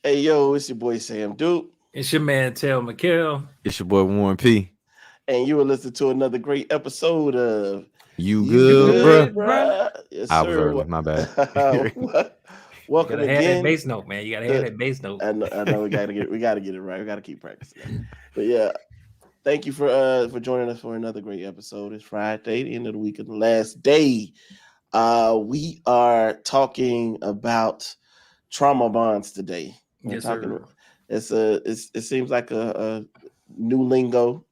Hey, yo, it's your boy Sam Duke. It's your man, Tell McKell. It's your boy Warren P. And you will listen to another great episode of You You You good, Good, bruh? good, bro? Bruh? Yes, I was sir. early. My bad. You Welcome gotta have that again. bass note, man. You gotta have that bass note. I know we gotta get it right. We gotta keep practicing that. But yeah, thank you for joining us for another great episode. It's Friday, the end of the week and the last day. We are talking about trauma bonds today. We're Yes, talking. sir. It seems like a new lingo.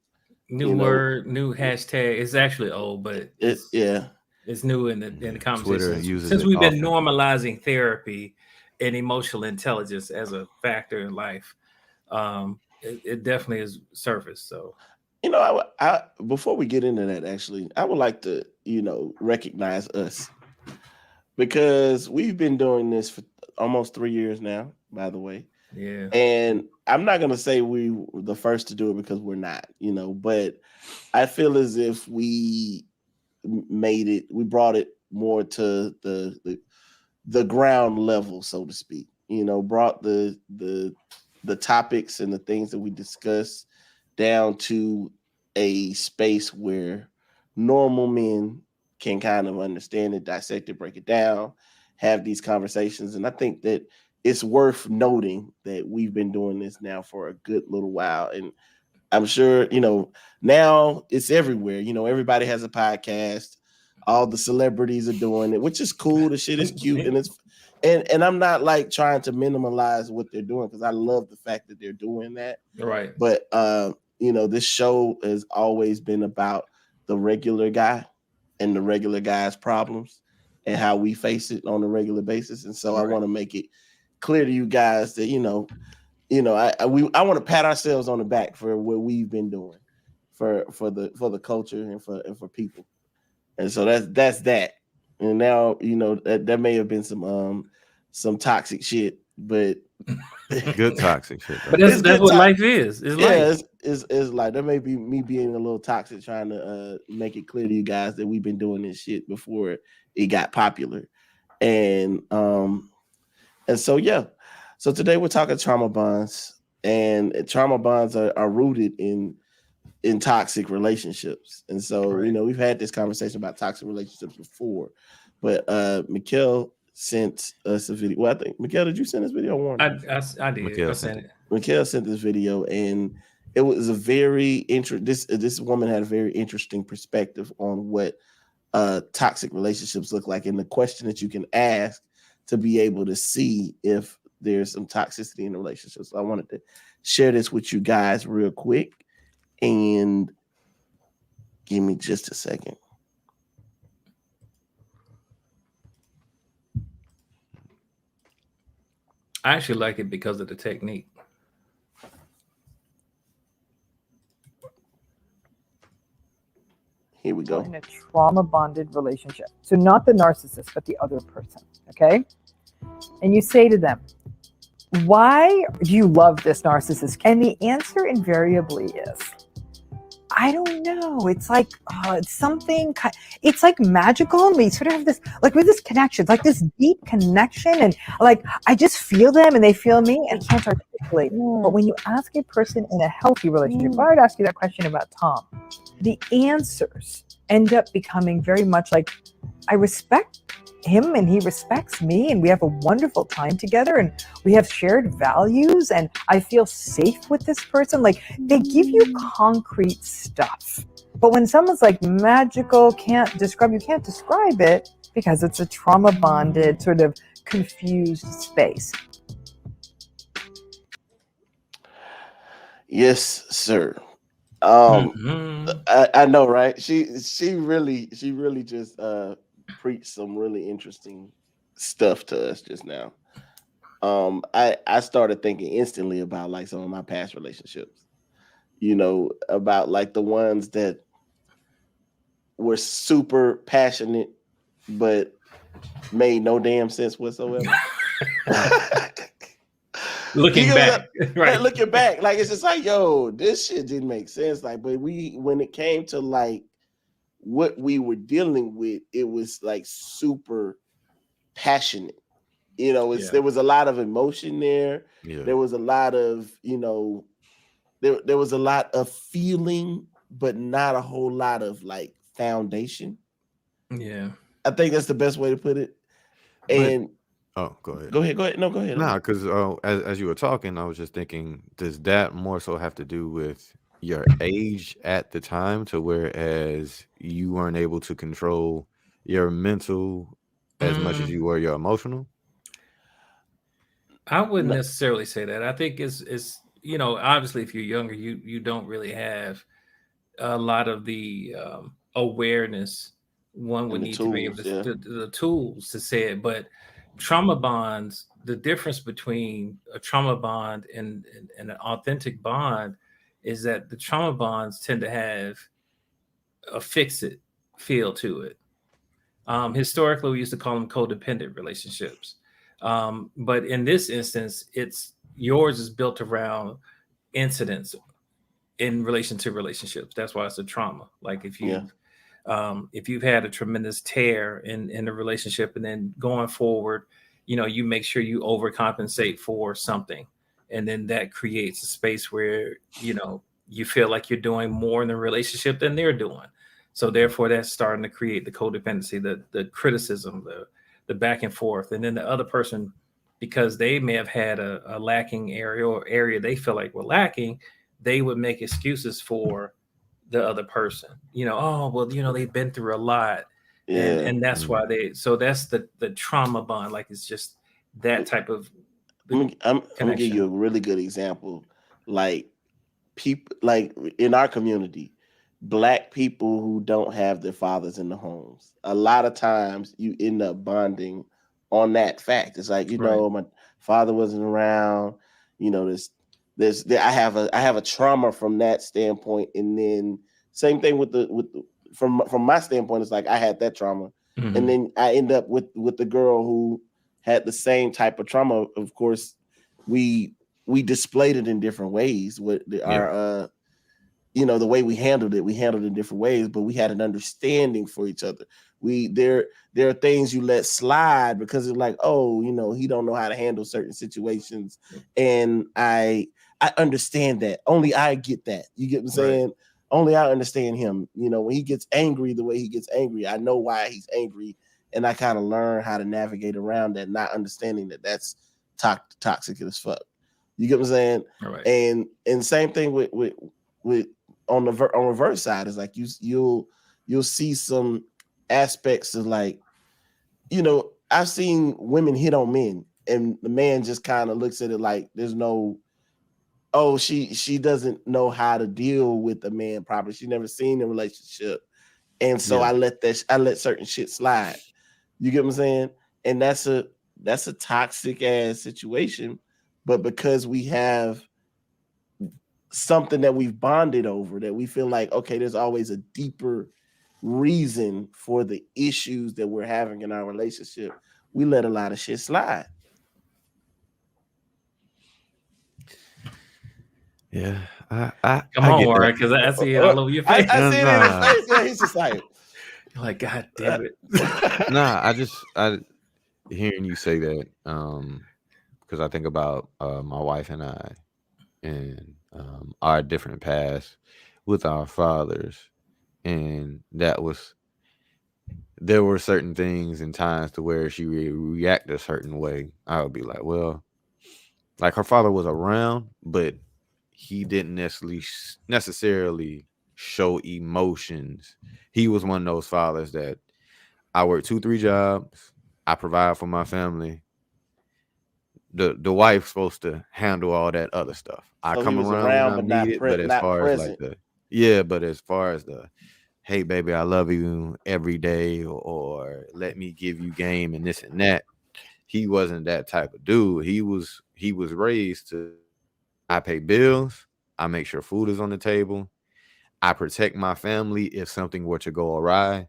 New You know, word, new hashtag. It's actually old, but yeah. it's new in the Twitter conversation uses since it we've been often. normalizing therapy and emotional intelligence as a factor in life. It definitely is surfaced. So I before we get into that, actually, I would like to recognize us because we've been doing this for almost 3 years now. By the way, yeah, and I'm not gonna say we were the first to do it because we're not, but I feel as if we brought it more to the ground level, so to speak. Brought the topics and the things that we discuss down to a space where normal men can kind of understand it, dissect it, break it down, have these conversations. And I think that it's worth noting that we've been doing this now for a good little while. And I'm sure, now it's everywhere. Everybody has a podcast. All the celebrities are doing it, which is cool. The shit is cute, and I'm not like trying to minimalize what they're doing because I love the fact that they're doing that. right. But this show has always been about the regular guy and the regular guy's problems and how we face it on a regular basis. And so I Right. want to make it clear to you guys that I want to pat ourselves on the back for what we've been doing for the culture and for people. And so that's that. And now that may have been some toxic shit, but Good toxic shit But though. that's it's that's good what time. life is. It's life. Yeah, it's like that may be me being a little toxic, trying to make it clear to you guys that we've been doing this shit before it got popular, and and so yeah, so today we're talking trauma bonds, and trauma bonds are rooted in toxic relationships, and so Right. we've had this conversation about toxic relationships before, but Mikhail sent us a video. Well, I think Mikhail, did you send this video? Or Warren, I did. I Mikhail sent sent it. it. Mikhail sent this video, and it was a very interesting. This woman had a very interesting perspective on what toxic relationships look like, and the question that you can ask to be able to see if there's some toxicity in the relationship. So I wanted to share this with you guys real quick, and give me just a second. I actually like it because of the technique. Here we go. In a trauma bonded relationship. So, not the narcissist, but the other person. Okay. And you say to them, why do you love this narcissist? And the answer invariably is, I don't know. It's like it's something. It's like magical, and we sort of have this, like, with this connection, it's like this deep connection, and like I just feel them, and they feel me, and I can't articulate. But when you ask a person in a healthy relationship, if I would ask you that question about Tom, the answers end up becoming very much like, I respect him and he respects me and we have a wonderful time together and we have shared values and I feel safe with this person. Like, they give you concrete stuff. But when someone's like magical, you can't describe it because it's a trauma bonded, sort of confused space. Yes, sir. Mhm. I know, right? She really just preached some really interesting stuff to us just now. I started thinking instantly about like some of my past relationships, about like the ones that were super passionate but made no damn sense whatsoever. You Looking get back, right? looking back, like it's just like, yo, this shit didn't make sense. Like, but when it came to like what we were dealing with, it was like super passionate. Yeah. There was a lot of emotion there. Yeah. There was a lot of, there was a lot of feeling, but not a whole lot of like foundation. Yeah. I think that's the best way to put it. But And go ahead. go ahead. No, go ahead. Nah, because as you were talking, I was just thinking, does that more so have to do with your age at the time, to whereas you weren't able to control your mental as much as Mm, you were your emotional? I wouldn't No, necessarily say that. I think it's obviously if you're younger, you don't really have a lot of the awareness one would and the need to be able tools, to yeah. the tools to say it. But trauma bonds, the difference between a trauma bond and an authentic bond is that the trauma bonds tend to have a fix it feel to it. Historically, we used to call them codependent relationships. But in this instance, it's yours is built around incidents in relation to relationships. That's why it's a trauma. Like Yeah. if you've had a tremendous tear in a relationship, and then going forward, you make sure you overcompensate for something, and then that creates a space where you feel like you're doing more in the relationship than they're doing. So therefore, that's starting to create the codependency, the criticism, the back and forth, and then the other person, because they may have had a lacking area or area they feel like we're lacking, they would make excuses for the other person. Oh well, they've been through a lot, and Yeah. that's why Mm. so that's the trauma bond. Like it's just that type of the I'm gonna give you connection. a really good example. Like people, like in our community, black people who don't have their fathers in the homes. A lot of times you end up bonding on that fact. It's like, Right. my father wasn't around, I have a trauma from that standpoint. And then same thing from my standpoint, it's like I had that trauma. And Hmm. then I end up with the girl who had the same type of trauma. Of course, we we displayed it in different ways with Yeah. our the way we handled it in different ways, but we had an understanding for each other. There are things you let slide because it's like, oh, he don't know how to handle certain situations, and I understand that. Only I get that. You get what I'm Right. saying? Only I understand him. When he gets angry the way he gets angry, I know why he's angry, and I kind of learn how to navigate around that, not understanding that that's toxic as fuck. You get what I'm saying? All right. And same thing with on on reverse side is like you'll see some aspects of like, I've seen women hit on men and the man just kind of looks at it like there's no, oh, she doesn't know how to deal with the man properly. She never seen a relationship. And so Yeah. I let certain shit slide. You get what I'm saying? And that's a toxic ass situation. But because we have something that we've bonded over, that we feel like, okay, there's always a deeper reason for the issues that we're having in our relationship, we let a lot of shit slide. Yeah. I Come I on, get that. Warren, because I see it all over your face. I see it in his Nah. face. Yeah, he's just like, You're like, God damn it. Nah, I hearing you say that, because I think about my wife and I, and our different paths with our fathers, and there were certain things and times to where she would react a certain way. I would be like, well, like her father was around, but he didn't necessarily show emotions. He was one of those fathers that I work 2-3 jobs, I provide for my family. The wife's supposed to handle all that other stuff. I so he come was around when around, I'm but needed, but as not far as like present. the hey baby, I love you every day, or let me give you game and this and that. He wasn't that type of dude. He was raised to, I pay bills, I make sure food is on the table, I protect my family if something were to go awry.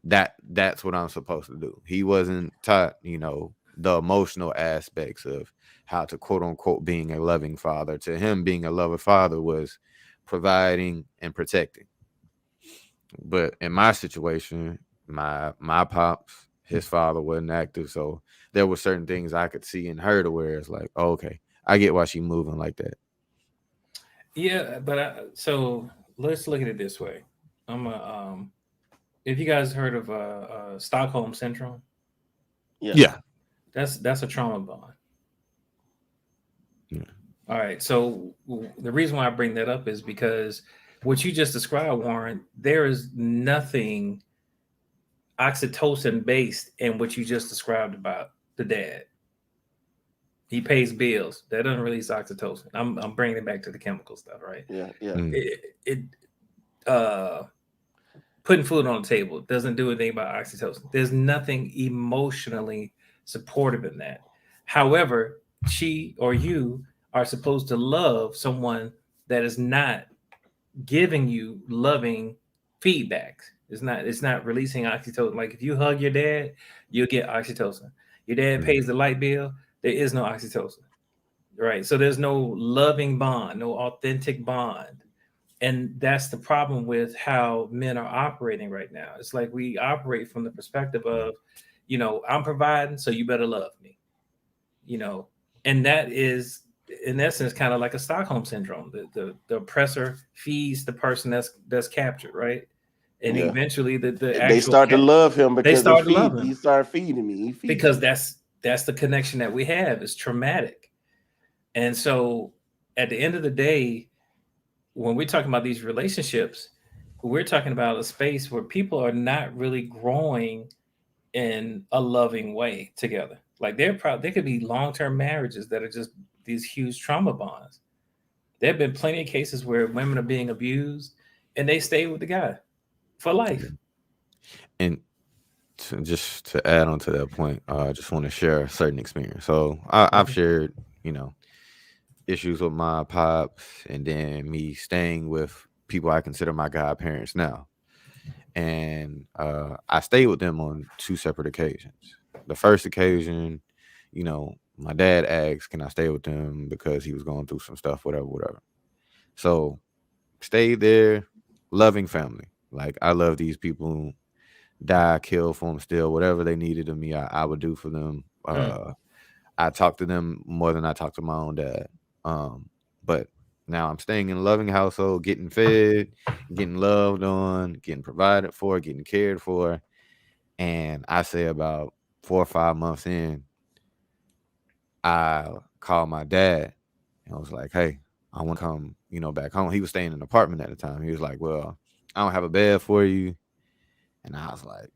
That's what I'm supposed to do. He wasn't taught, the emotional aspects of how to quote unquote being a loving father. To him, being a loving father was providing and protecting. But in my situation, my pops his father wasn't active, so there were certain things I could see in her to where it's like, oh, okay, I get why she moving like that. Yeah, but so let's look at it this way. I'm a if you guys heard of Stockholm syndrome, Yeah. Yeah. that's a trauma bond. Yeah. All right. So the reason why I bring that up is because what you just described, Warren, there is nothing oxytocin based in what you just described about the dad. He pays bills. That doesn't release oxytocin. I'm bringing it back to the chemical stuff, right? Yeah. Yeah. Mm. It putting food on the table doesn't do anything about oxytocin. There's nothing emotionally supportive in that. However, she or you are supposed to love someone that is not giving you loving feedback. It's not releasing oxytocin. Like if you hug your dad, you'll get oxytocin. Your dad pays the light bill, there is no oxytocin. Right. So there's no loving bond, no authentic bond. And that's the problem with how men are operating right now. It's like we operate from the perspective of, I'm providing, so you better love me. And that is in essence kind of like a Stockholm syndrome. The oppressor feeds the person that's captured, right? And Yeah. eventually the They actual start to love him because start to love him. he started feeding me. He feeds because me. that's the connection that we have. Is traumatic. And so at the end of the day, when we're talking about these relationships, we're talking about a space where people are not really growing in a loving way together. Like there could be long-term marriages that are just these huge trauma bonds. There have been plenty of cases where women are being abused and they stay with the guy for life. And just to add on to that point, I just want to share a certain experience. So I've shared, issues with my pops, and then me staying with people I consider my godparents now. And I stayed with them on two separate occasions. The first occasion, my dad asked, can I stay with them because he was going through some stuff, whatever. So stayed there, loving family. Like I love these people, die, kill for them still, whatever they needed of me, I would do for them. I talk to them more than I talk to my own dad. But now I'm staying in a loving household, getting fed, getting loved on, getting provided for, getting cared for. And I say about 4 or 5 months in, I called my dad and I was like, hey, I want to come, back home. He was staying in an apartment at the time. He was like, well, I don't have a bed for you. And I was like,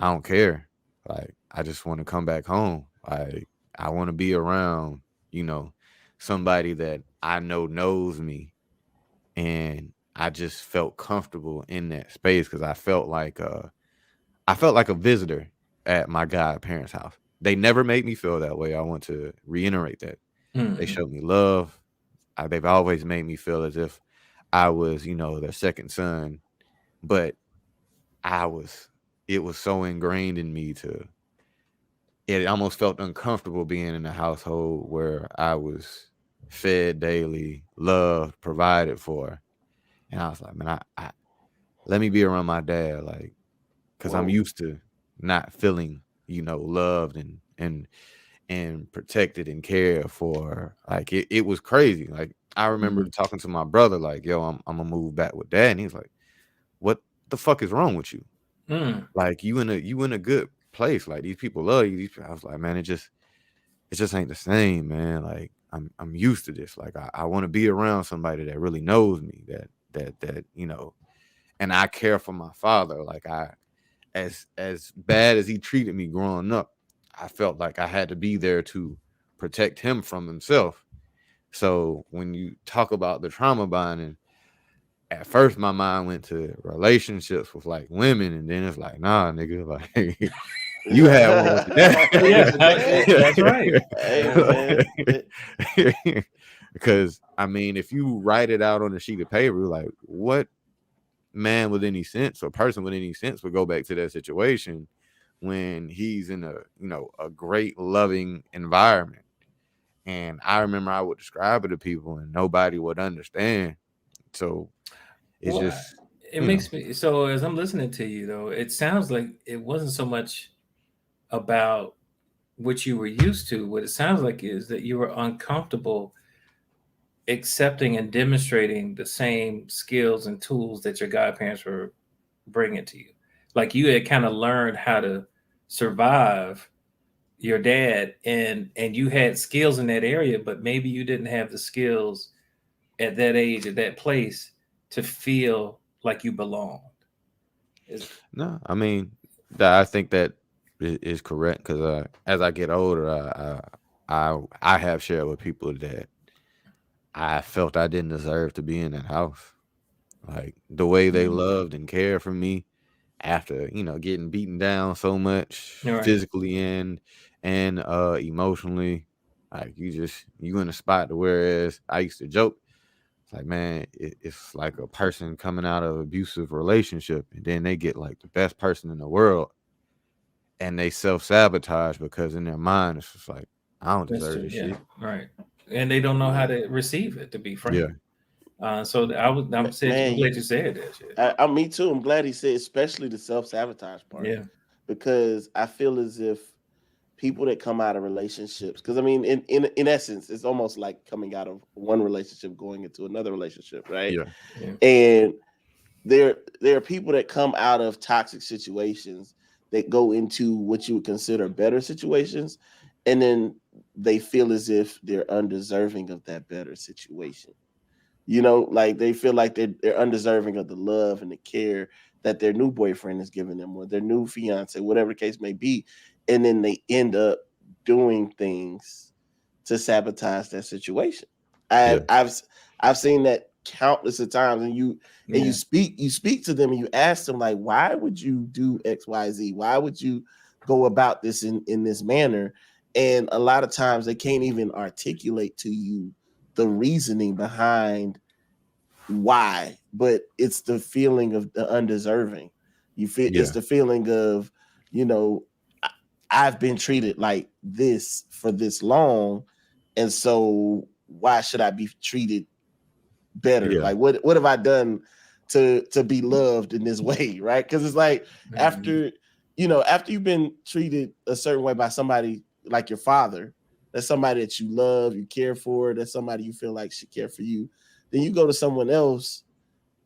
I don't care. Like, I just want to come back home. Like, I want to be around, somebody that I know knows me. And I just felt comfortable in that space because I felt like a visitor at my godparents' house. They never made me feel that way. I want to reiterate that. They showed me love. They've always made me feel as if I was, their second son. But it was so ingrained in me it almost felt uncomfortable being in a household where I was fed daily, loved, provided for. And I was like, man, I let me be around my dad, like, because I'm used to not feeling, loved and protected and cared for. Like it was crazy. Like I remember talking to my brother, like, yo, I'm gonna move back with dad. And he's like, what the fuck is wrong with you? Like you in a good place. Like these people love you. I was like, man, it just ain't the same, man. Like I'm used to this. Like I want to be around somebody that really knows me, that and I care for my father. Like as bad as he treated me growing up, I felt like I had to be there to protect him from himself. So when you talk about the trauma bonding, at first my mind went to relationships with like women, and then it's like, nah, nigga, like you had one with the That's right. Hey, Because I mean, if you write it out on a sheet of paper, like what man with any sense or person with any sense would go back to that situation when he's in a great loving environment? And I remember I would describe it to people and nobody would understand. So it's just it makes me so as I'm listening to you though, it sounds like it wasn't so much about what you were used to. What it sounds like is that you were uncomfortable accepting and demonstrating the same skills and tools that your godparents were bringing to you. Like you had kind of learned how to survive your dad, and you had skills in that area, but maybe you didn't have the skills at that age, at that place, to feel like you belonged. No, I mean, I think that is correct because as I get older, I have shared with people that I felt I didn't deserve to be in that house. Like the way they loved and cared for me after getting beaten down so much Right. physically and emotionally. Like you in a spot to whereas I used to joke. It's like, man, it's like a person coming out of abusive relationship and then they get like the best person in the world and they self-sabotage because in their mind it's just like, I don't That's deserve true. this Yeah. shit. Right. And they don't know how to receive it, to be frank. Yeah. So I'm Man, glad you said that shit. Me too. I'm glad he said, especially the self-sabotage part. Yeah. Because I feel as if people that come out of relationships, because I mean, in essence, it's almost like coming out of one relationship going into another relationship, right? Yeah. And there are people that come out of toxic situations that go into what you would consider better situations, and then they feel as if they're undeserving of that better situation. Like they feel like they're undeserving of the love and the care that their new boyfriend is giving them or their new fiance, whatever the case may be. And then they end up doing things to sabotage that situation. I've seen that countless of times, and you speak to them and you ask them like, why would you do XYZ? Why would you go about this in this manner? And a lot of times they can't even articulate to you the reasoning behind why, but it's the feeling of the undeserving. You feel it's the feeling of, I've been treated like this for this long, and so why should I be treated better? Like what have I done to be loved in this way, right? Because it's like after you've been treated a certain way by somebody like your father, that's somebody that you love, you care for, that's somebody you feel like should care for you. Then you go to someone else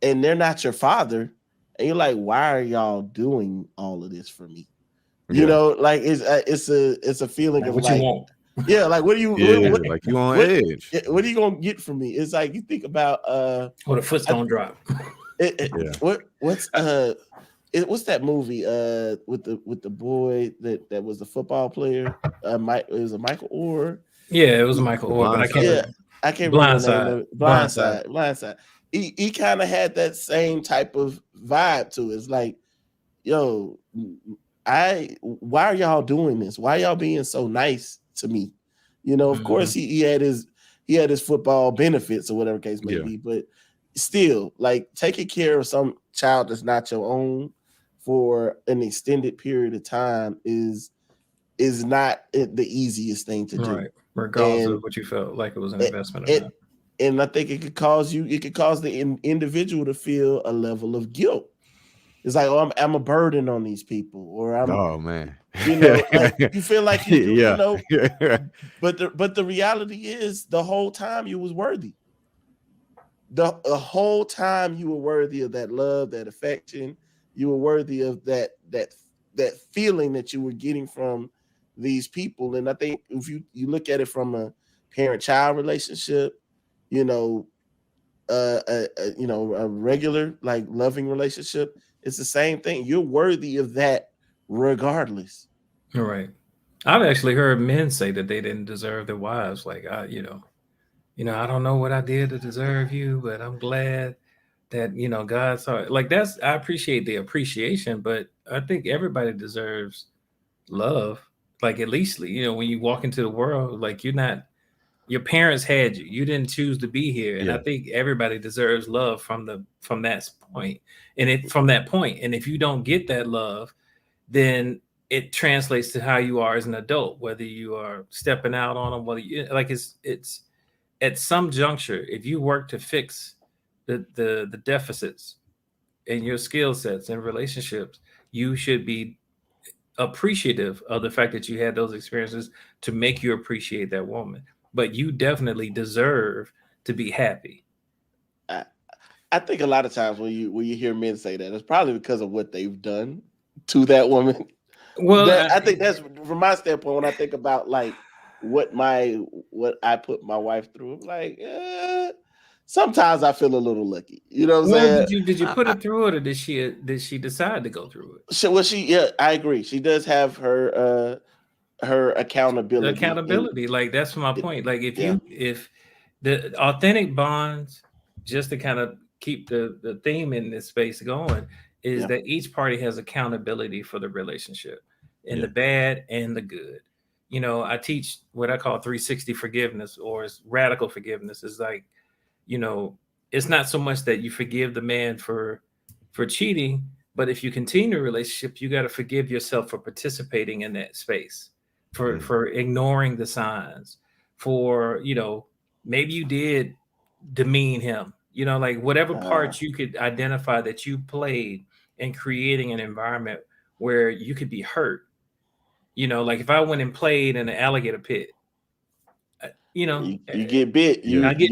and they're not your father, and you're like, why are y'all doing all of this for me? Like it's a feeling of what like, you want. yeah, like what do you like you on edge. what are you gonna get from me? It's like you think about or the foot's gonna drop. What's that movie with the boy that was the football player? It was a Michael Orr. Yeah, it was Michael Orr, but I can't remember the name of it. Blindside. Blindside. He kind of had that same type of vibe to it. It's like, yo, why are y'all doing this? Why y'all being so nice to me? Of course he had his football benefits or whatever case may be, but still, like taking care of some child that's not your own for an extended period of time is not the easiest thing to do. Right. Regardless of what you felt like it was an investment or not. And I think it could cause the individual to feel a level of guilt. It's like, oh, I'm a burden on these people, or I'm, oh man, like you feel like you do, but the reality is the whole time you was worthy. The whole time you were worthy of that love, that affection. You were worthy of that feeling that you were getting from these people. And I think if you look at it from a parent-child relationship, a regular like loving relationship, it's the same thing. You're worthy of that regardless. Right. I've actually heard men say that they didn't deserve their wives. Like, I don't know what I did to deserve you, but I'm glad that, God saw it. Like I appreciate the appreciation, but I think everybody deserves love. Like at least, when you walk into the world, like your parents had you. You didn't choose to be here. And I think everybody deserves love from that point. And from that point. And if you don't get that love, then it translates to how you are as an adult, whether you are stepping out on them, whether you like it's at some juncture, if you work to fix the deficits in your skill sets and relationships, you should be appreciative of the fact that you had those experiences to make you appreciate that woman. But you definitely deserve to be happy. I, I think a lot of times when you hear men say that, it's probably because of what they've done to that woman. Well, That I think that's from my standpoint when I think about like what my what I put my wife through. I'm like, sometimes I feel a little lucky. You know what I'm well, saying? did you I, put I, it through it, or did she decide to go through it? Yeah, I agree. She does have her The accountability in accountability, like that's my it. point. Like Yeah, if the authentic bonds, just to kind of keep the theme in this space going, is yeah. that each party has accountability for the relationship, in yeah, the bad and the good. You know, I teach what I call 360 forgiveness, or it's radical forgiveness. Is like, you know, it's not so much that you forgive the man for cheating, but if you continue a relationship, you got to forgive yourself for participating in that space, mm, for ignoring the signs, for, you know, maybe you did demean him, you know, like whatever Uh, part you could identify that you played in creating an environment where you could be hurt. You know, like if I went and played in an alligator pit, you know, you get bit. yeah, I get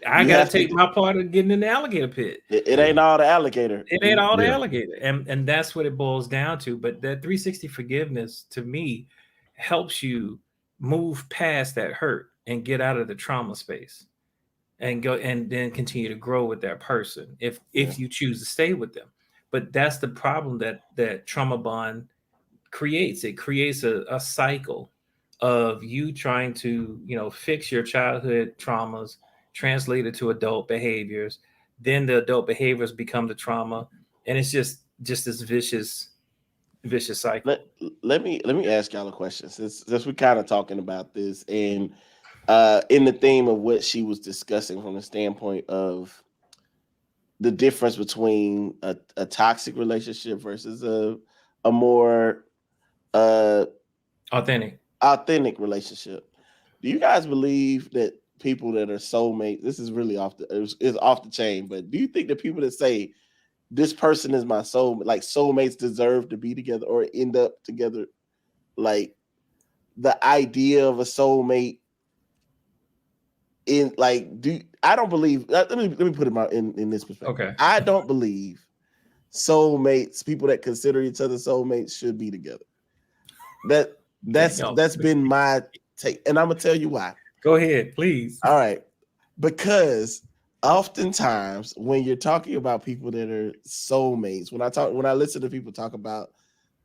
I You got to have take to. my part of getting in the alligator pit. It yeah, ain't all the alligator. It ain't all the yeah. alligator, and that's what it boils down to. But that 360 forgiveness to me helps you move past that hurt and get out of the trauma space and go and then continue to grow with that person Yeah. if you choose to stay with them. But that's the problem that trauma bond creates. It creates a cycle of you trying to, you know, fix your childhood traumas, translate it to adult behaviors. Then the adult behaviors become the trauma, and it's just this vicious cycle. Let let me ask y'all a question since we're kind of talking about this and in the theme of what she was discussing from the standpoint of the difference between a toxic relationship versus a more uh Authentic. authentic relationship. Do you guys believe that people that are soulmates, this is really is off the chain, but do you think that people that say this person is my soul, like soulmates deserve to be together or end up together, like the idea of a soulmate in like do I don't believe let me put it out in this perspective. Okay. I don't believe soulmates, people that consider each other soulmates should be together. That Dang, y'all. that's been my take. And I'm gonna tell you why. Go ahead, please. All right. Because oftentimes when you're talking about people that are soulmates, when I listen to people talk about,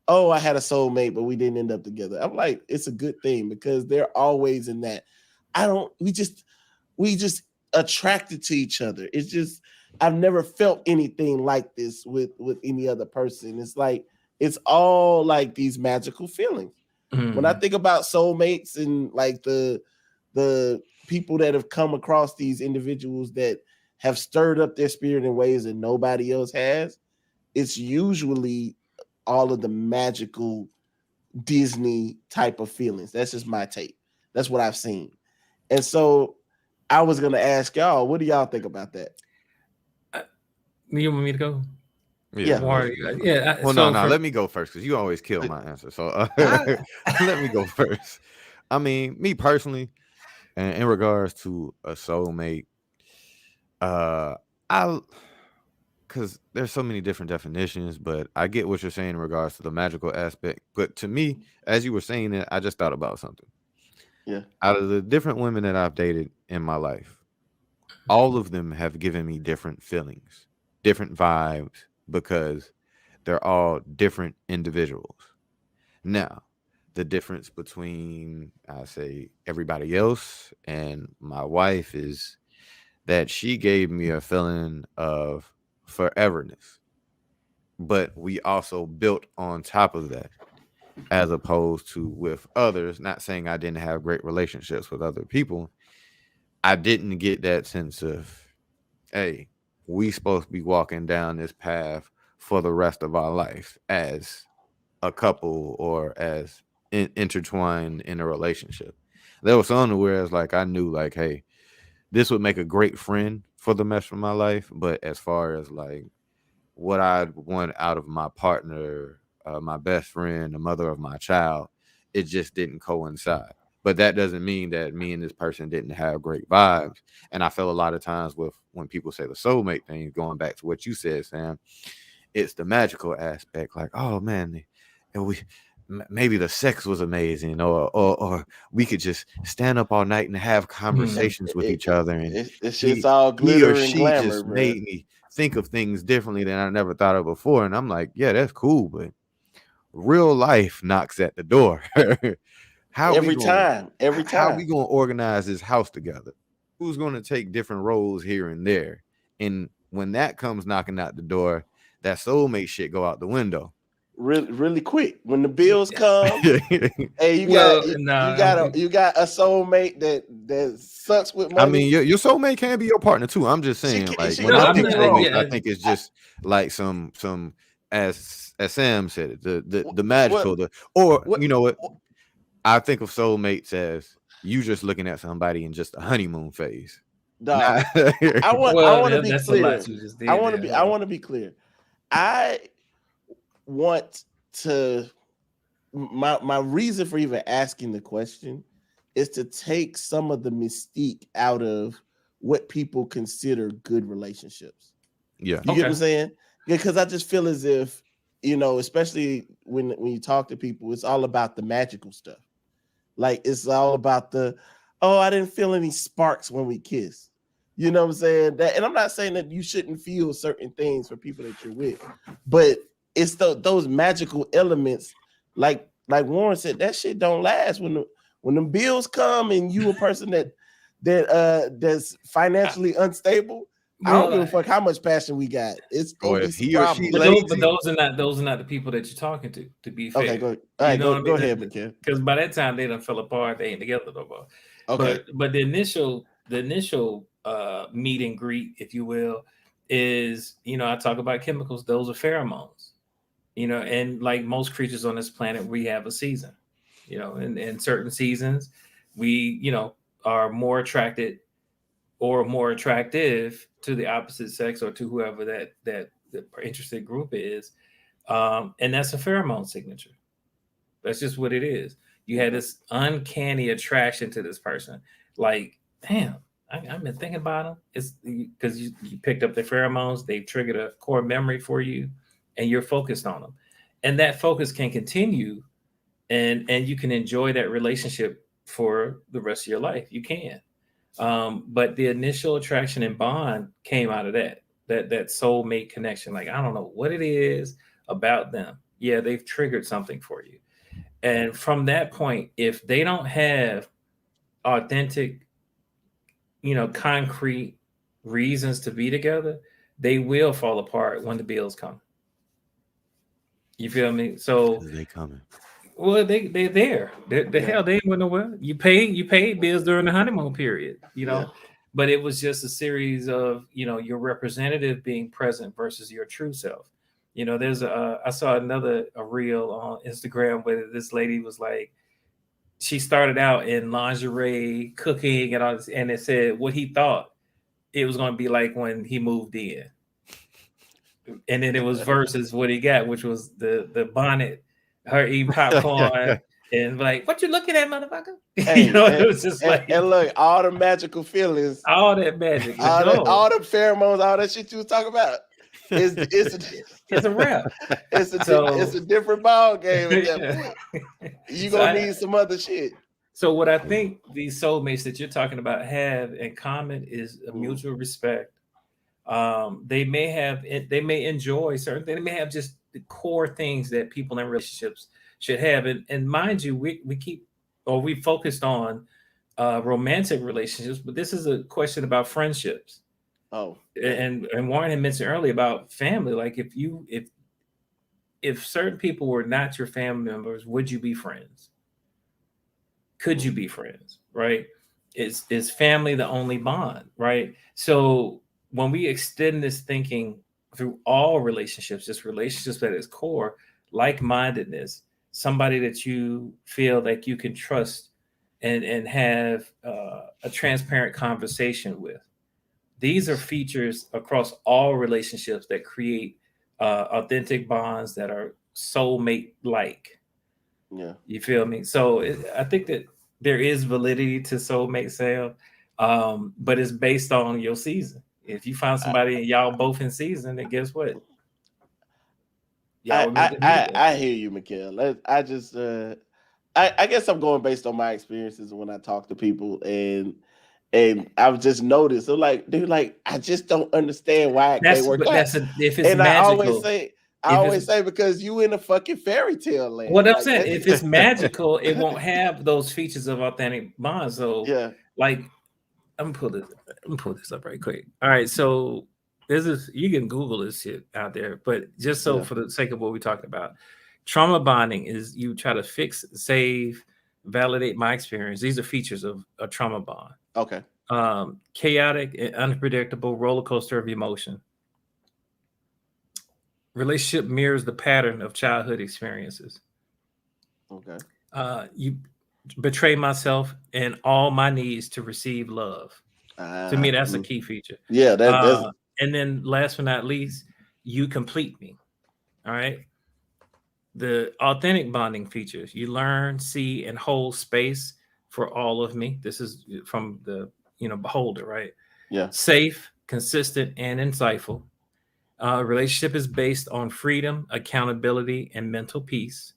oh, I had a soulmate, but we didn't end up together. I'm like, it's a good thing because they're always in that. I don't, we just attracted to each other. It's just, I've never felt anything like this with any other person. It's like, it's all like these magical feelings. When I Mhm. think about soulmates and like the people that have come across these individuals that have stirred up their spirit in ways that nobody else has, it's usually all of the magical Disney type of feelings. That's just my take. That's what I've seen. And so I was gonna ask y'all, what do y'all think about that? Uh, You want me to go? Yeah, Yeah. let's, Or yeah. well, no, So no. for Let me go first because you always kill my answer. So I, let me go first. I mean, me personally, and in regards to a soulmate, uh, I because there's so many different definitions, but I get what you're saying in regards to the magical aspect. But to me, as you were saying it, I just thought about something. Yeah. Out of the different women that I've dated in my life, all of them have given me different feelings, different vibes, because they're all different individuals. Now, the difference between, I say, everybody else and my wife is that she gave me a feeling of foreverness, but we also built on top of that, as opposed to with others. Not saying I didn't have great relationships with other people, I didn't get that sense of, hey, we supposed to be walking down this path for the rest of our life as a couple or as intertwined in a relationship. There was something where it's like I knew like, hey, this would make a great friend for the rest of my life. But as far as like what I want out of my partner, my best friend, the mother of my child. It just didn't coincide. But that doesn't mean that me and this person didn't have great vibes. And I feel a lot of times with when people say the soulmate thing, going back to what you said, Sam, it's the magical aspect. Like, oh man, and maybe the sex was amazing, or we could just stand up all night and have conversations with each other, and it's just all he glitter or and she glamour, just bro. made me think of things differently than I never thought of before. And I'm like, yeah, that's cool, but real life knocks at the door. Every time. How we gonna organize this house together? Who's gonna take different roles here and there? And when that comes knocking out the door, that soulmate shit go out the window. Really quick. When the bills come, hey, you Well, got a soulmate that sucks with money. I mean, your soulmate can be your partner too. I'm just saying, like, when I think soulmates, I think it's just like some as Sam said it, the magical, you know what? I think of soulmates as you just looking at somebody in just a honeymoon phase. Dog, I want to be clear. I want to be clear. I want to. My reason for even asking the question is to take some of the mystique out of what people consider good relationships. Yeah, you get what I'm saying? Because I just feel as if, you know, especially when you talk to people, it's all about the magical stuff. Like, it's all about I didn't feel any sparks when we kissed. You know what I'm saying? And I'm not saying that you shouldn't feel certain things for people that you're with, but it's those magical elements. Like Warren said, that shit don't last when the bills come and you a person that's financially unstable. I don't give a fuck how much passion we got. It's gonna be some problems. But those are not the people that you're talking to. To be fair, okay, go ahead, McKen. Because by that time they done fell apart. They ain't together no more. Okay, but the initial meet and greet, if you will, is, you know, I talk about chemicals. Those are pheromones. You know, and like most creatures on this planet, we have a season. You know, and in certain seasons, we, you know, are more attracted or more attractive to the opposite sex or to whoever that the interested group is. And that's a pheromone signature. That's just what it is. You had this uncanny attraction to this person. Like, damn, I've been thinking about them. It's because you picked up the pheromones. They've triggered a core memory for you, and you're focused on them. And that focus can continue, and you can enjoy that relationship for the rest of your life. You can. But the initial attraction and bond came out of that soulmate connection. Like, I don't know what it is about them. Yeah, they've triggered something for you. And from that point, if they don't have authentic, you know, concrete reasons to be together, they will fall apart when the bills come. You feel me? So they coming. Well, they're there. Hell, they ain't went nowhere. You paid bills during the honeymoon period, you know. But it was just a series of, you know, your representative being present versus your true self. You know, I saw a reel on Instagram where this lady was like, she started out in lingerie, cooking, and all this, and it said what he thought it was going to be like when he moved in, and then it was versus what he got, which was the bonnet, her eating popcorn, and like, what you looking at, motherfucker? Hey, you know, it was just like, and look, all the magical feelings, all that magic, all the pheromone, all that shit you was talking about. It's a wrap. It's a different ball game at that point. You gonna need some other shit. So what I think these soulmates that you're talking about have in common is a mutual respect. They may enjoy certain things. They may have just the core things that people in relationships should have. And mind you, we focused on romantic relationships, but this is a question about friendships. Oh, and Warren had mentioned earlier about family. Like, if certain people were not your family members, would you be friends? Could you be friends? Right? Is family the only bond? Right? So when we extend this thinking through all relationships, just relationships at its core, like-mindedness, somebody that you feel like you can trust and have a transparent conversation with. These are features across all relationships that create authentic bonds that are soulmate like. Yeah. You feel me? So I think that there is validity to soulmate Sam, but it's based on your season. If you find somebody and y'all both in season, then guess what? Y'all were meant to be together. I hear you, Mikhail. I just I guess I'm going based on my experiences when I talk to people, and I've just noticed. I'm like, dude, like I just don't understand why it can't work out. If it's And magical. I always say because you in a fucking fairy tale land. What I'm like, saying, if it's magical, it won't have those features of authentic bond. So yeah, like I'm gonna pull this up right quick. All right, so you can Google this shit out there, but just so for the sake of what we're talking about, trauma bonding is you try to fix, save, validate my experience. These are features of a trauma bond. Okay. Chaotic and unpredictable roller coaster of emotion. Relationship mirrors the pattern of childhood experiences. Okay. You betray myself and all my needs to receive love. To me, that's a key feature. Yeah, that's and then last but not least, you complete me. All right. The authentic bonding features, you learn, see, and hold space for all of me. This is from the beholder, right? Yeah. Safe, consistent, and insightful. Relationship is based on freedom, accountability, and mental peace.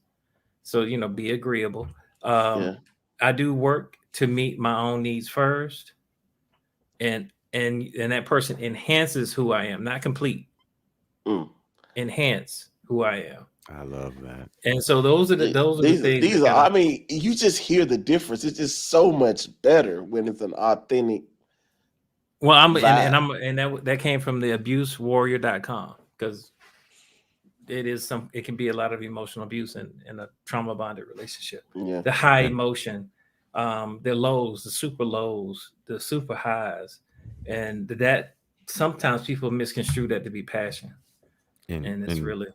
So, be agreeable. I do work to meet my own needs first. And that person enhances who I am, not complete. Enhance who I am. I love that. And so those are the things. These are. I mean, you just hear the difference. It's just so much better when it's an authentic. Well, that came from the abusewarrior.com because it can be a lot of emotional abuse in a trauma bonded relationship. Yeah. The high emotion, the lows, the super lows, the super highs, and that sometimes people misconstrue that to be passion, and it's really.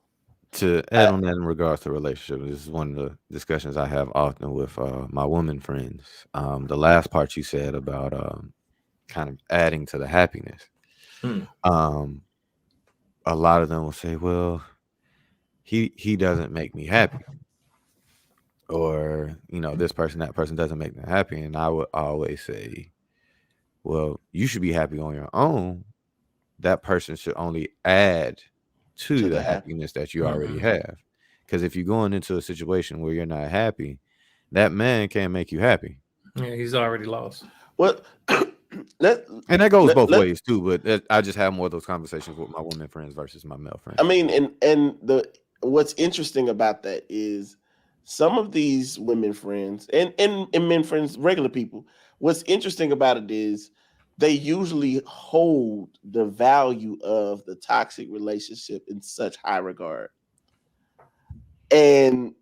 To add on that in regards to relationships, this is one of the discussions I have often with my women friends. The last part you said about kind of adding to the happiness. A lot of them will say, well, he doesn't make me happy. Or, this person, that person doesn't make me happy. And I would always say, well, you should be happy on your own. That person should only add to the happiness that you already have. Because if you're going into a situation where you're not happy, that man can't make you happy. Yeah, he's already lost. Well, and that goes both ways too. But I just have more of those conversations with my women friends versus my male friends. I mean, and what's interesting about that is some of these women friends and men friends, regular people. What's interesting about it is they usually hold the value of the toxic relationship in such high regard. And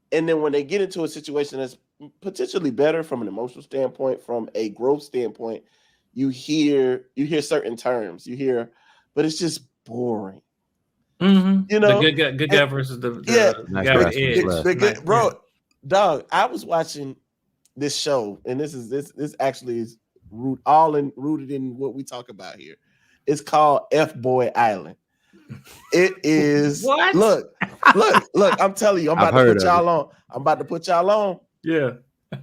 then when they get into a situation that's potentially better from an emotional standpoint, from a growth standpoint, you hear certain terms. You hear, but it's just boring. Mm-hmm. The good guy versus the guy with edge. Bro, dog, I was watching this show, and this actually is rooted in what we talk about here. It's called F-Boy Island. It is what? Look, I'm telling you, I'm about to put y'all on. Yeah.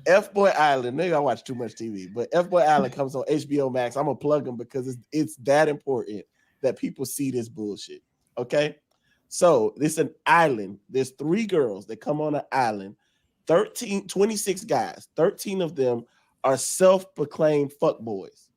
F-Boy Island. Maybe I watch too much TV, but F-Boy Island comes on HBO Max. I'm gonna plug them because it's that important that people see this bullshit. Okay. So it's an island. There's 3 girls that come on an island, 26 guys, 13 of them are self-proclaimed fuckboys.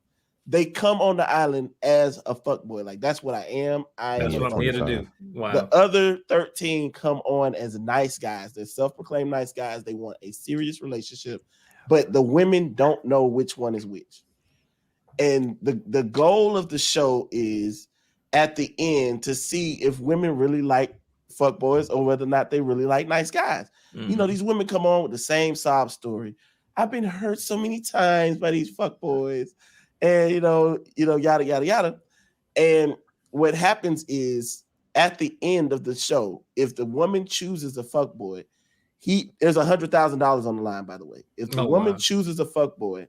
They come on the island as a fuckboy. Like, that's what I am. That's what I'm here to do. Wow. The other 13 come on as nice guys. They're self-proclaimed nice guys. They want a serious relationship, but the women don't know which one is which. And the goal of the show is at the end to see if women really like fuckboys or whether or not they really like nice guys. Mm-hmm. These women come on with the same sob story. I've been hurt so many times by these fuckboys. And yada yada yada. And what happens is at the end of the show, if the woman chooses a fuckboy, there's $100,000 on the line, by the way. If the woman chooses a fuckboy,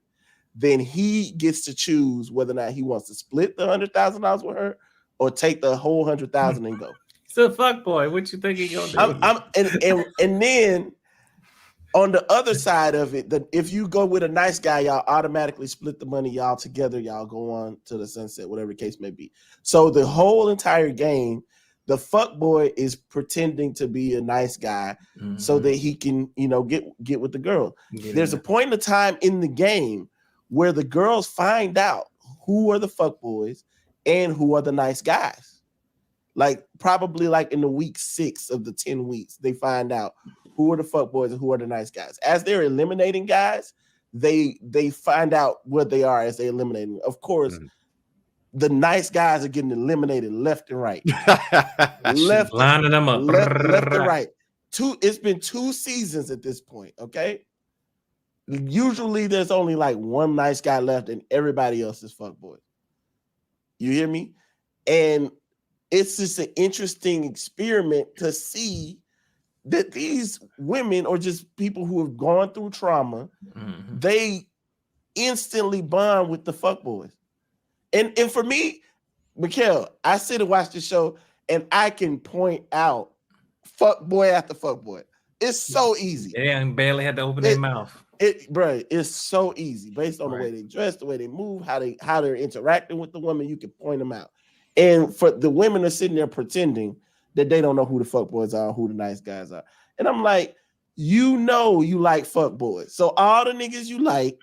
then he gets to choose whether or not he wants to split the $100,000 with her or take the whole $100,000 and go. the fuck boy. What you think he gonna do? And then on the other side of it, if you go with a nice guy, y'all automatically split the money, y'all together, y'all go on to the sunset, whatever the case may be. So the whole entire game, the fuck boy is pretending to be a nice guy so that he can, get with the girl. There's a point in time in the game where the girls find out who are the fuck boys and who are the nice guys. Like probably like in the week 6 of the 10 weeks, they find out who are the fuck boys and who are the nice guys. As they're eliminating guys, they find out what they are as they eliminate them. Of course, the nice guys are getting eliminated left and right. Lining them up. Left and right. It's been 2 seasons at this point, okay? Usually there's only like one nice guy left and everybody else is fuck boys. You hear me? And it's just an interesting experiment to see that these women or just people who have gone through trauma, they instantly bond with the fuckboys. And for me, Mikhail, I sit and watch the show and I can point out fuckboy after fuckboy. It's so easy. They barely had to open their mouth. It's so easy based on the way they dress, the way they move, how they're interacting with the woman. You can point them out. And for the women are sitting there pretending that they don't know who the fuck boys are, who the nice guys are. And I'm like, you like fuck boys. So all the niggas you like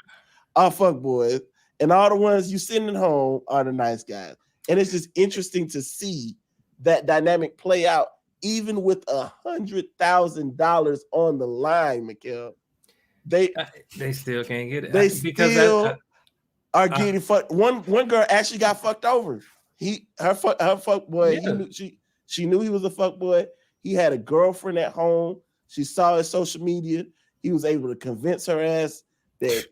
are fuck boys, and all the ones you sending home are the nice guys. And it's just interesting to see that dynamic play out, even with $100,000 on the line, Mikhail. They still can't get it. They still are getting fucked. One girl actually got fucked over. Her fuck boy. Yeah. She knew he was a fuck boy. He had a girlfriend at home. She saw his social media. He was able to convince her ass that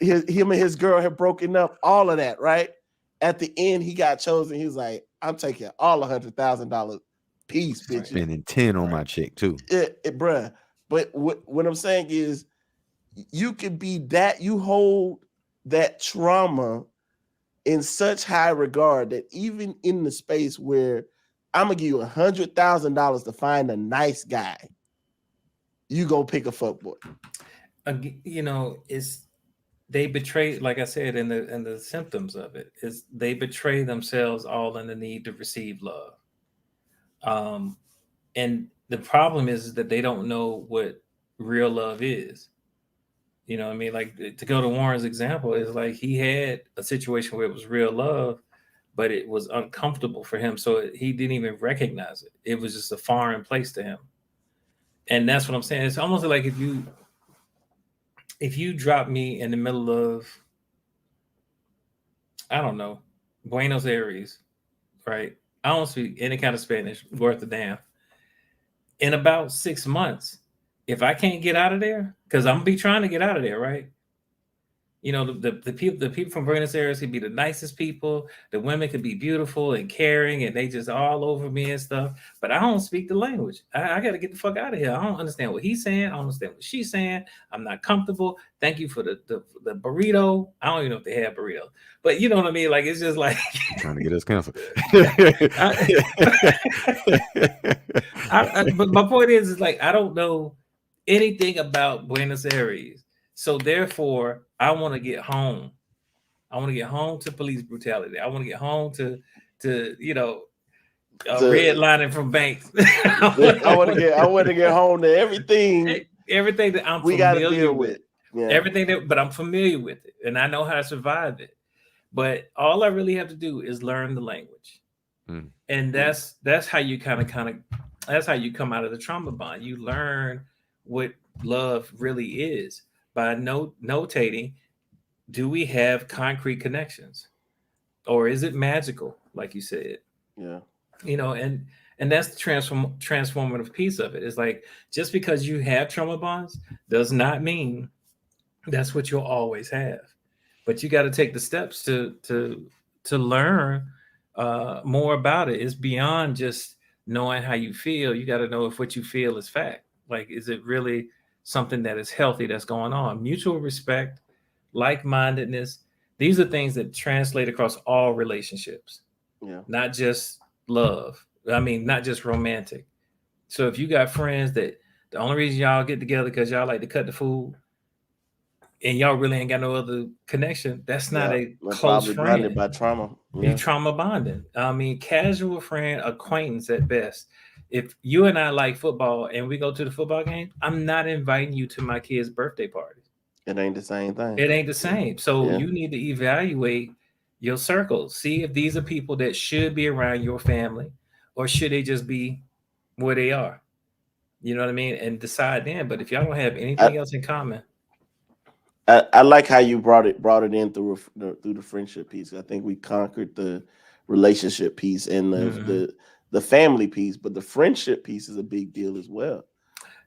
him and his girl had broken up. All of that, right? At the end, he got chosen. He was like, "I'm taking all $100,000 piece, bitch." Spending 10 on my chick too, bruh. But what I'm saying is, you could be that. You hold that trauma in such high regard that even in the space where I'm gonna give you $100,000 to find a nice guy, you go pick a fuckboy. They betray, like I said, in the symptoms of it is they betray themselves all in the need to receive love. And the problem is that they don't know what real love is. You know what I mean? Like, to go to Warren's example, is like he had a situation where it was real love, but it was uncomfortable for him. So he didn't even recognize it. It was just a foreign place to him. And that's what I'm saying. It's almost like if you drop me in the middle of, I don't know, Buenos Aires, right? I don't speak any kind of Spanish worth a damn. In about 6 months, if I can't get out of there, because I'm gonna be trying to get out of there, right? The people from Buenos Aires could be the nicest people. The women could be beautiful and caring, and they just all over me and stuff. But I don't speak the language. I got to get the fuck out of here. I don't understand what he's saying. I don't understand what she's saying. I'm not comfortable. Thank you for the burrito. I don't even know if they have burrito, but you know what I mean. Like, it's just like trying to get us canceled. But my point is like, I don't know anything about Buenos Aires. So therefore, I want to get home. I want to get home to police brutality. I want to get home to redlining from banks. I want to get home to everything that I'm familiar with. Yeah. But I'm familiar with it, and I know how to survive it. But all I really have to do is learn the language, and that's how you kind of that's how you come out of the trauma bond. You learn what love really is by notating. Do we have concrete connections, or is it magical, like you said? Yeah. And that's the transformative piece of it. It's like, just because you have trauma bonds does not mean that's what you'll always have. But you got to take the steps to learn more about it. It's beyond just knowing how you feel. You got to know if what you feel is fact. Like, is it really something that is healthy that's going on? Mutual respect, like-mindedness. These are things that translate across all relationships. Yeah. Not just love. I mean, not just romantic. So if you got friends that the only reason y'all get together because y'all like to cut the food and y'all really ain't got no other connection, that's not Yeah, a they're close probably friend. blinded by trauma. You Yeah, trauma bonding. I mean, casual friend, acquaintance at best. If you and I like football and we go to the football game, I'm not inviting you to my kid's birthday party. it ain't the same thing. It ain't the same. So Yeah, you need to evaluate your circles. See if these are people that should be around your family or should they just be where they are. You know what I mean? And decide then. But if y'all don't have I, anything else in common, I like how you brought it in through the friendship piece. I think we conquered the relationship piece and mhm. the family piece, but the friendship piece is a big deal as well.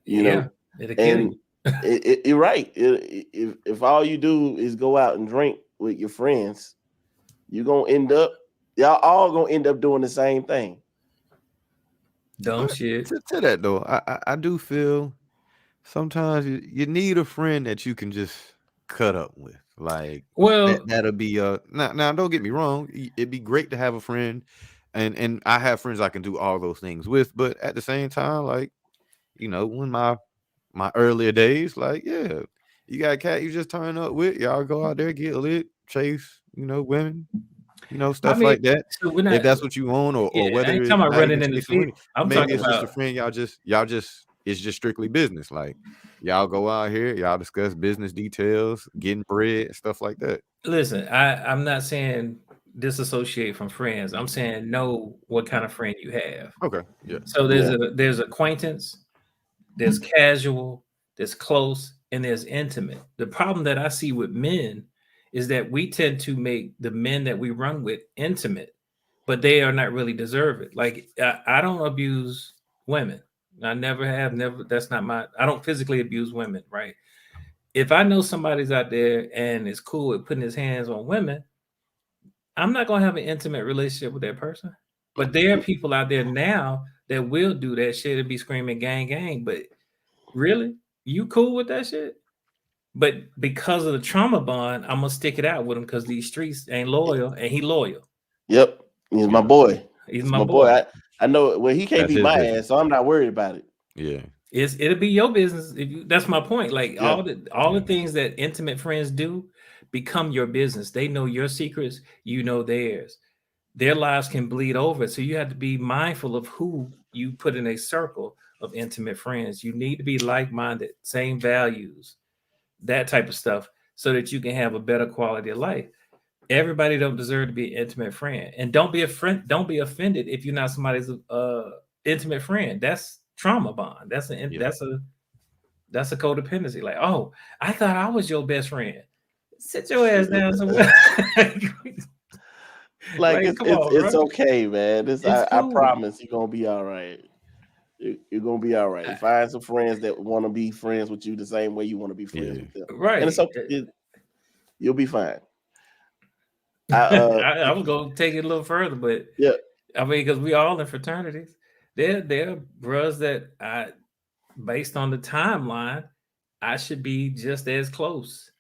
You Yeah, know, it'll kill and you. you're right. If all you do is go out and drink with your friends, you're gonna end up y'all all gonna end up doing the same thing. Dumb But shit. to that though, I do feel sometimes you need a friend that you can just cut up with. Like Well, that'll be now don't get me wrong, it'd be great to have a friend and I have friends I can do all those things with, but at the same time, like, when my earlier days, like, yeah, you got a cat you just turn up with, y'all go out there, get lit, chase, women, I stuff mean, like that. so we're If not. that's what you want, or Yeah, I whether ain't it's talking about not even running in the chasing field. women, I'm maybe talking it's just about a friend y'all just it's just strictly business. Like y'all go out here, y'all discuss business details, getting bread, stuff like that. listen. I'm not saying disassociate from friends. I'm saying know what kind of friend you have. Okay, yeah, So Yeah. there's acquaintance, there's casual, there's close, and there's intimate. The problem that I see with men is that we tend to make the men that we run with intimate, but they are not really deserve it. Like I don't abuse women. I never have, never. That's not my. I don't physically abuse women, right? If I know somebody's out there and is cool with putting his hands on women, I'm not gonna have an intimate relationship with that person. But there are people out there now that will do that shit and be screaming gang gang. But really, you cool with that shit? But because of the trauma bond, I'm gonna stick it out with him because these streets ain't loyal, and he loyal. Yep. He's my yeah, boy. He's He's my my boy. boy. I know well he can't that's beat his my business. ass, so I'm not worried about it. Yeah, It'll be your business if you. That's my point. Like Yeah. all the yeah, things that intimate friends do become your business. They know your secrets, you know theirs. Their lives can bleed over, so you have to be mindful of who you put in a circle of intimate friends. You need to be like-minded, same values, that type of stuff, so that you can have a better quality of life. Everybody don't deserve to be an intimate friend, and don't be a friend. Don't be offended if you're not somebody's intimate friend. That's trauma bond. yeah. That's a codependency. Like, oh, I thought I was your best friend. Sit your ass down somewhere. Like Like, it's come it's on, it's bro. okay, man. It's I cool. promise you're gonna be all right. You're gonna be all right. Find some friends that want to be friends with you the same way you want to be friends Yeah. with them, and it's Right. okay. You'll be fine. I I was gonna take it a little further, but yeah I mean, because we all in fraternities. There are bros that based on the timeline, I should be just as close,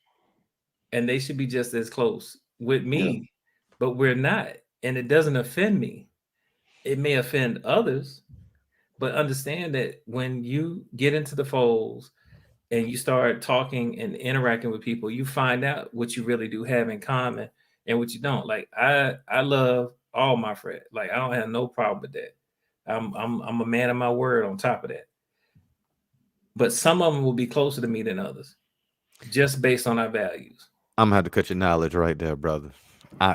and they should be just as close with yeah me, but we're not, and it doesn't offend me. It may offend others, but understand that when you get into the folds and you start talking and interacting with people, you find out what you really do have in common and what you don't. Like I love all my friends. Like I don't have no problem with that. I'm a man of my word on top of that. But some of them will be closer to me than others, just based on our values. I'm gonna have to cut your knowledge right there, brother.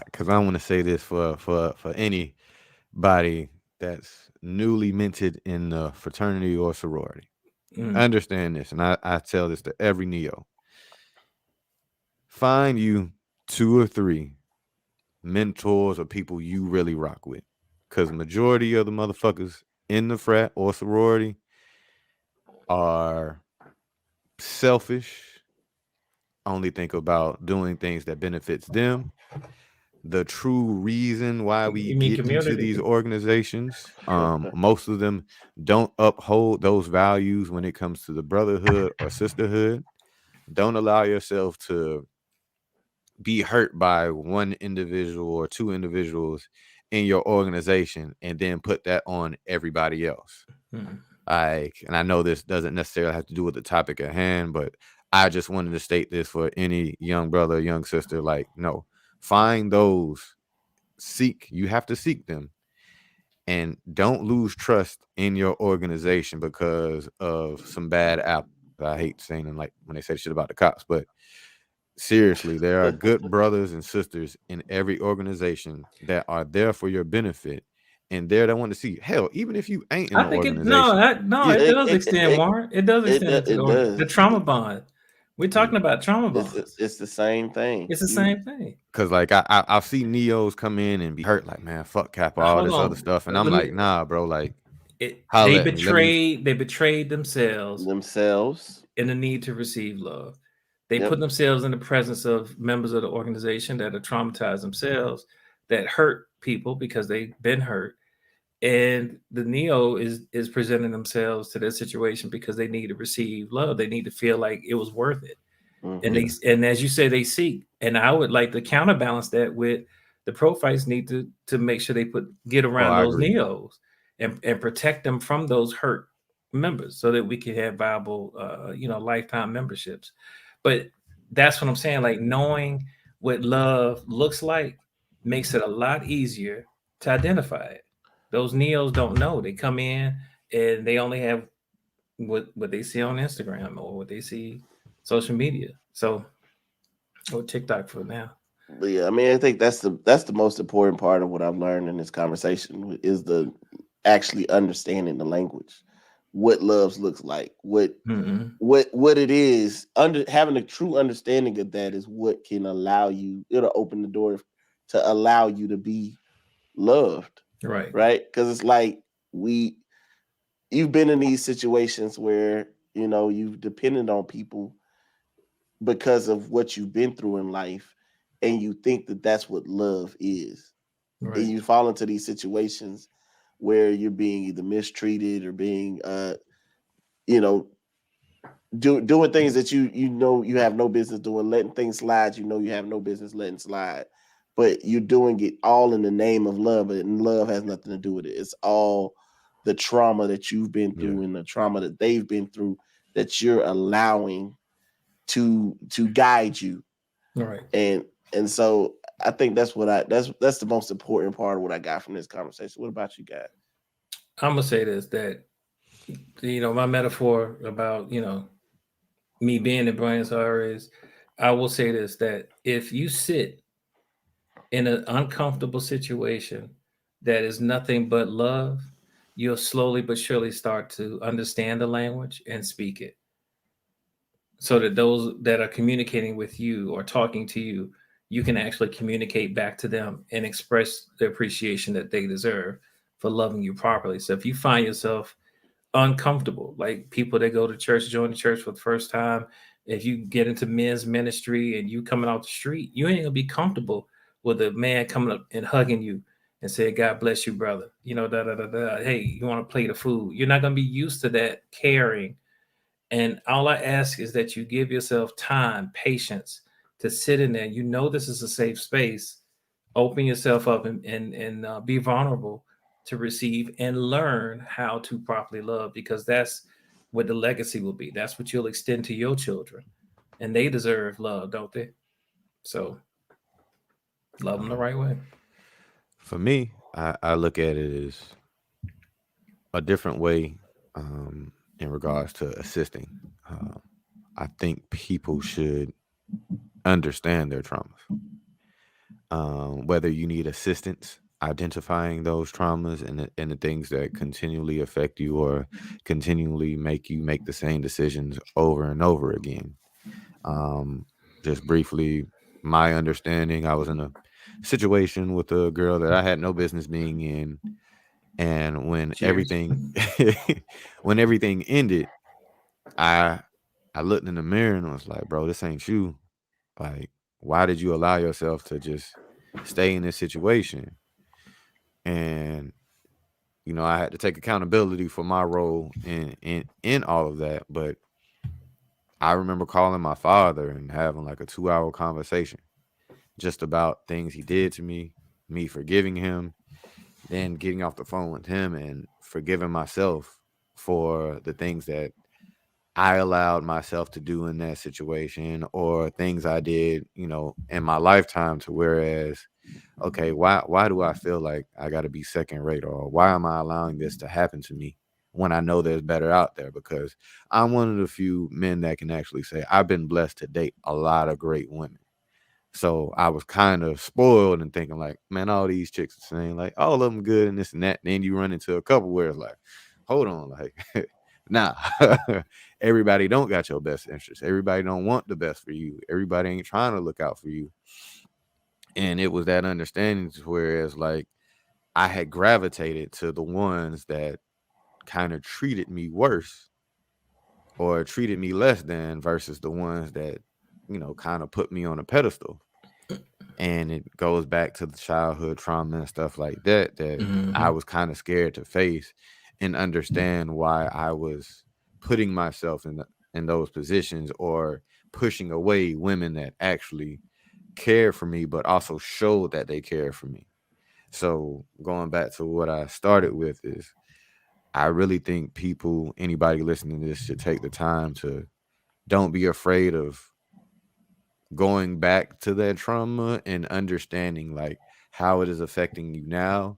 Because I want to say this for anybody that's newly minted in a fraternity or sorority. Mm. Understand this, and I tell this to every neo. Find you 2 or 3 mentors or people you really rock with, because majority of the motherfuckers in the frat or sorority are selfish, only think about doing things that benefits them. The true reason why we You mean get into community? these organizations, most of them don't uphold those values when it comes to the brotherhood or sisterhood. Don't allow yourself to be hurt by one individual or 2 individuals in your organization and then put that on everybody else. Like, and I know this doesn't necessarily have to do with the topic at hand, but I just wanted to state this for any young brother, young sister. Like, no, find those, you have to seek them, and don't lose trust in your organization because of some bad apples. I hate saying them, like when they say shit about the cops, but seriously, there are good brothers and sisters in every organization that are there for your benefit, and they're the one to see you. Hell, even if you ain't in I the think organization, it does extend, Warren. It does extend into it the does. trauma bond. We're talking about trauma bonds. It's the same thing. It's the same thing. because like I've seen Neos come in and be hurt, like, man, fuck Kappa, all Hold this other on. stuff, and I'm like, nah, bro, like, They holla at me. betrayed themselves in the need to receive love. They put themselves in the presence of members of the organization that are traumatized themselves, that hurt people because they've been hurt. And the Neo is presenting themselves to their situation because they need to receive love. They need to feel like it was worth it. And as you say, they seek. And I would like to counterbalance that with the pro-fights need to make sure they get around those Neos and protect them from those hurt members so that we can have viable lifetime memberships. But that's what I'm saying. Like, knowing what love looks like makes it a lot easier to identify it. Those Neos don't know. They come in and they only have what they see on Instagram or what they see social media. So, or TikTok for now. But yeah, I mean, I think that's the most important part of what I've learned in this conversation is the actually understanding the language, what love looks like, what it is. Having a true understanding of that is what can allow you. It'll open the door to allow you to be loved, right? Because it's like you've been in these situations where you've depended on people because of what you've been through in life, and you think that that's what love is. Right. And you fall into these situations where you're being either mistreated or being doing things that you have no business doing, letting things slide you have no business letting slide, but you're doing it all in the name of love, and love has nothing to do with it. It's all the trauma that you've been through and the trauma that they've been through that you're allowing to guide you. Right. And so I think that's the most important part of what I got from this conversation. What about you guys? I'm gonna say this, that my metaphor about me being in Buenos Aires, I will say this, that if you sit in an uncomfortable situation that is nothing but love, you'll slowly but surely start to understand the language and speak it, so that those that are communicating with you or talking to you, you can actually communicate back to them and express the appreciation that they deserve for loving you properly. So if you find yourself uncomfortable, like people that go to church, join the church for the first time, if you get into men's ministry and you coming out the street, you ain't gonna be comfortable with a man coming up and hugging you and say, God bless you, brother. Hey, you want to plate the food? You're not gonna be used to that caring. And all I ask is that you give yourself time, patience to sit in there. This is a safe space. Open yourself up and be vulnerable to receive and learn how to properly love, because that's what the legacy will be. That's what you'll extend to your children, and they deserve love, don't they? So love them the right way. For me, I look at it as a different way in regards to assisting. I think people should understand their traumas. Whether you need assistance identifying those traumas and the things that continually affect you or continually make you make the same decisions over and over again. Just briefly, my understanding, I was in a situation with a girl that I had no business being in, and when everything ended, I looked in the mirror and was like, bro, this ain't you. Like, why did you allow yourself to just stay in this situation? And I had to take accountability for my role in all of that. But I remember calling my father and having like a 2-hour conversation just about things he did to me forgiving him, then getting off the phone with him and forgiving myself for the things that I allowed myself to do in that situation, or things I did, in my lifetime, to whereas, okay, why do I feel like I got to be second rate, or why am I allowing this to happen to me when I know there's better out there? Because I'm one of the few men that can actually say I've been blessed to date a lot of great women. So I was kind of spoiled and thinking like, man, all these chicks are saying like all of them good and this and that. Then you run into a couple where it's like, hold on, like, nah, everybody don't got your best interest. Everybody don't want the best for you. Everybody ain't trying to look out for you. And it was that understanding to whereas like I had gravitated to the ones that kind of treated me worse or treated me less than versus the ones that, kind of put me on a pedestal. And it goes back to the childhood trauma and stuff like that I was kind of scared to face and understand why I was putting myself in those positions, or pushing away women that actually care for me, but also showed that they care for me. So going back to what I started with is I really think anybody listening to this should take the time to don't be afraid of going back to that trauma and understanding like how it is affecting you now,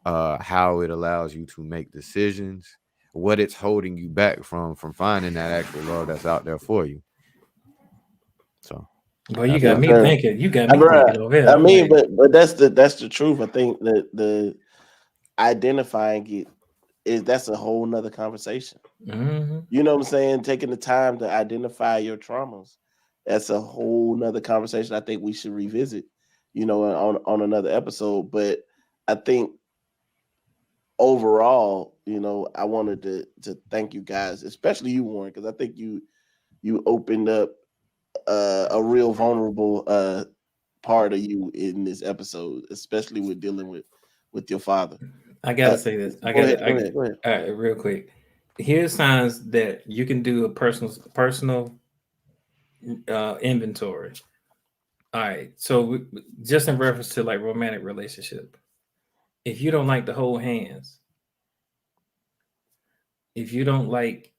how it allows you to make decisions, what it's holding you back from finding that actual love that's out there for you. So, Well, you that's got my me sir. thinking. You got I, me thinking over here. I I'm mean, like, but that's the truth. I think that the identifying it that's a whole nother conversation. mhm. You know what I'm saying? Taking the time to identify your traumas. That's a whole nother conversation I think we should revisit, on another episode. But I think overall, I wanted to thank you guys, especially you, Warren, because I think you opened up a real vulnerable part of you in this episode, especially with dealing with your father. I gotta say this. I Go gotta. ahead, go ahead, go ahead. All right, real quick. Here's signs that you can do a personal inventory. All right. So just in reference to like romantic relationship, if you don't like to hold hands, if you don't like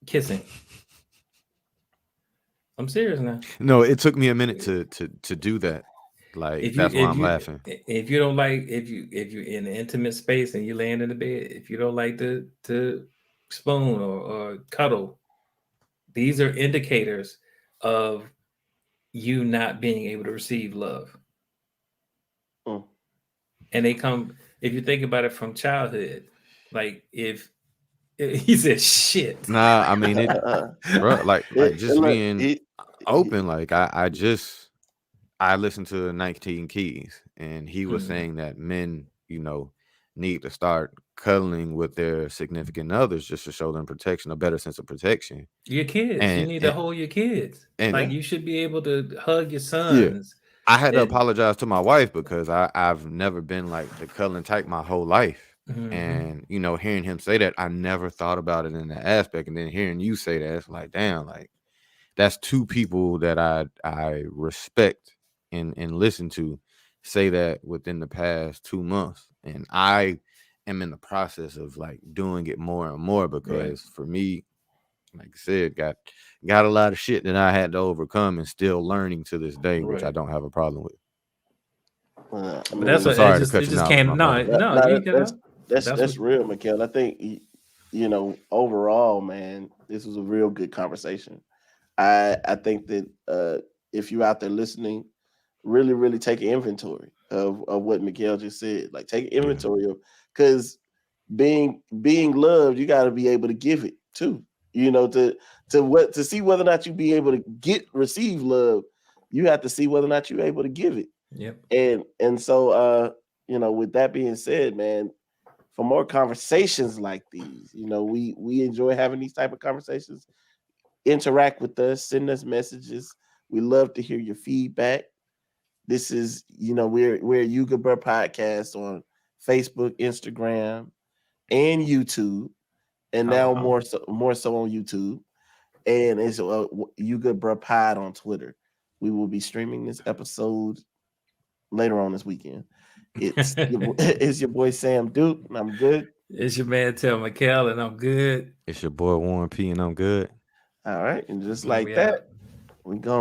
kissing, I'm serious now. No, it took me a minute to do that. Like If you that's why I'm laughing. if you don't like if you're in an intimate space and you're laying in the bed, if you don't like to spoon or cuddle, these are indicators of you not being able to receive love. Mm. And they come, if you think about it from childhood, like if he said shit. Nah, I mean it, bro. Like just Look, being open. Like I listened to 19 Keys, and he was saying that men, need to start cuddling with their significant others just to show them protection, a better sense of protection. Your kids, you And need to and, hold your kids. and Like you should be able to hug your yeah, sons. I had to And apologize to my wife because I've never been like the cuddling type my whole life. And hearing him say that, I never thought about it in that aspect. And then hearing you say that, it's like, damn, like that's two people that I respect and listen to say that within the past 2 months. And I am in the process of like doing it more and more because for me, like I said, got a lot of shit that I had to overcome and still learning to this day, which I don't have a problem with. but So sorry to cut it you just out, came. my No, brother. no, you ain't get out. That's that's what. real, Mikhail. I think overall, man, this was a real good conversation. I think that if you out there listening, really, really take an inventory of what Miguel just said. Like take inventory of, because being loved, you got to be able to give it too. To see whether or not you be able to receive love, you have to see whether or not you're able to give it. Yep. And so with that being said, man, for more conversations like these, we enjoy having these type of conversations. Interact with us, send us messages. We love to hear your feedback. This is, we're Yuga Burr Podcast on Facebook, Instagram, and YouTube, and now more so on YouTube, and it's Yuga Burr Pod on Twitter. We will be streaming this episode later on this weekend. It's your boy Sam Duke, and I'm good. It's your man Tel McKell, and I'm good. It's your boy Warren P, and I'm good. All right, and just And like we that, out. we go.